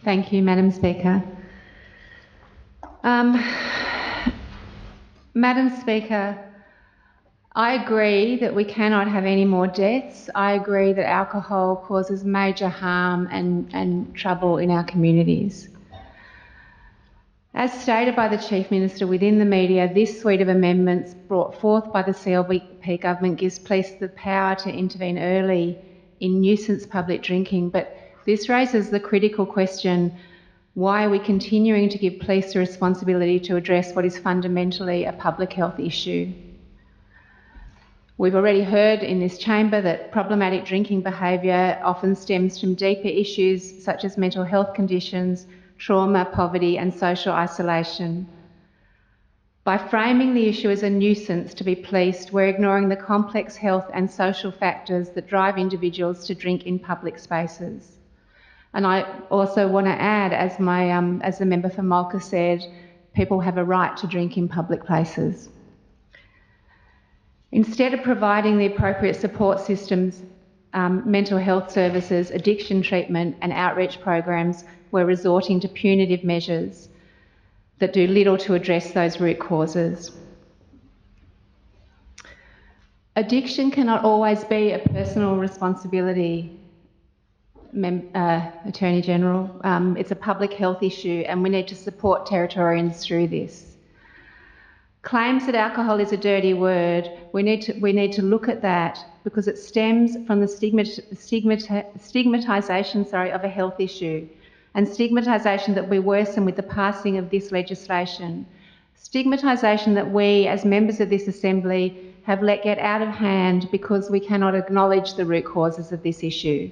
Thank you, Madam Speaker. Madam Speaker, I agree that we cannot have any more deaths. I agree that alcohol causes major harm and trouble in our communities. As stated by the Chief Minister within the media, this suite of amendments brought forth by the CLP government gives police the power to intervene early in nuisance public drinking, but this raises the critical question, why are we continuing to give police the responsibility to address what is fundamentally a public health issue? We've already heard in this chamber that problematic drinking behaviour often stems from deeper issues such as mental health conditions, trauma, poverty and social isolation. By framing the issue as a nuisance to be policed, we're ignoring the complex health and social factors that drive individuals to drink in public spaces. And I also want to add, as the member for Mulca said, people have a right to drink in public places. Instead of providing the appropriate support systems, mental health services, addiction treatment and outreach programs, we're resorting to punitive measures that do little to address those root causes. Addiction cannot always be a personal responsibility, Attorney General. It's a public health issue and we need to support Territorians through this. Claims that alcohol is a dirty word, we need to look at that because it stems from the stigmatisation of a health issue, and stigmatisation that we worsen with the passing of this legislation. Stigmatisation that we, as members of this Assembly, have let get out of hand because we cannot acknowledge the root causes of this issue.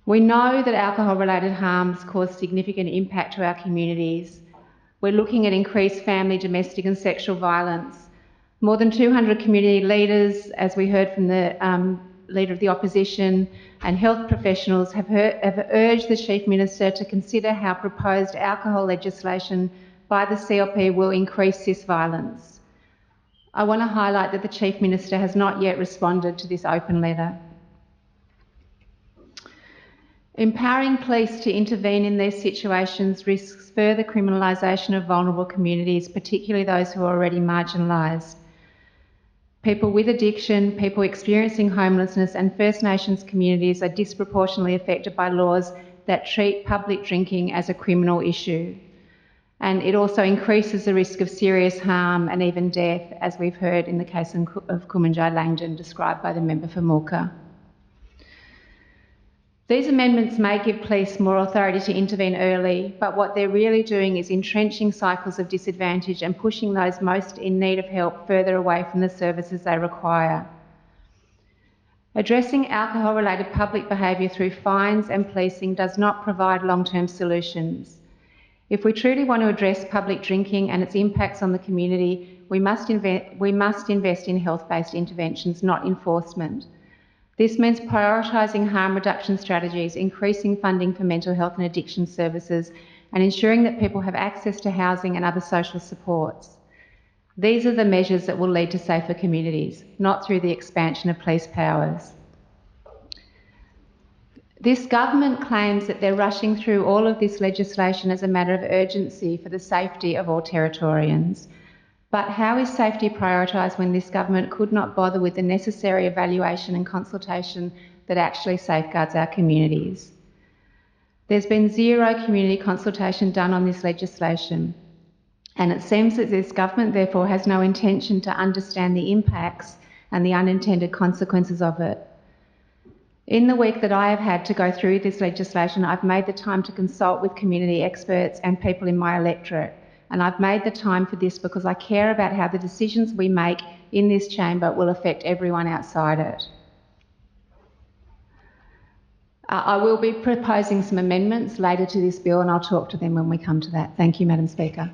We know that alcohol-related harms cause significant impact to our communities. We're looking at increased family, domestic and sexual violence. More than 200 community leaders, as we heard from the Leader of the Opposition, and health professionals have urged the Chief Minister to consider how proposed alcohol legislation by the CLP will increase this violence. I want to highlight that the Chief Minister has not yet responded to this open letter. Empowering police to intervene in these situations risks further criminalisation of vulnerable communities, particularly those who are already marginalised. People with addiction, people experiencing homelessness and First Nations communities are disproportionately affected by laws that treat public drinking as a criminal issue. And it also increases the risk of serious harm and even death, as we've heard in the case of Kumanjai Langdon described by the member for Mulca. These amendments may give police more authority to intervene early, but what they're really doing is entrenching cycles of disadvantage and pushing those most in need of help further away from the services they require. Addressing alcohol-related public behaviour through fines and policing does not provide long-term solutions. If we truly want to address public drinking and its impacts on the community, we must invest in health-based interventions, not enforcement. This means prioritising harm reduction strategies, increasing funding for mental health and addiction services, and ensuring that people have access to housing and other social supports. These are the measures that will lead to safer communities, not through the expansion of police powers. This government claims that they're rushing through all of this legislation as a matter of urgency for the safety of all Territorians. But how is safety prioritised when this government could not bother with the necessary evaluation and consultation that actually safeguards our communities? There's been zero community consultation done on this legislation, and it seems that this government therefore has no intention to understand the impacts and the unintended consequences of it. In the week that I have had to go through this legislation, I've made the time to consult with community experts and people in my electorate. And I've made the time for this because I care about how the decisions we make in this chamber will affect everyone outside it. I will be proposing some amendments later to this bill and I'll talk to them when we come to that. Thank you, Madam Speaker.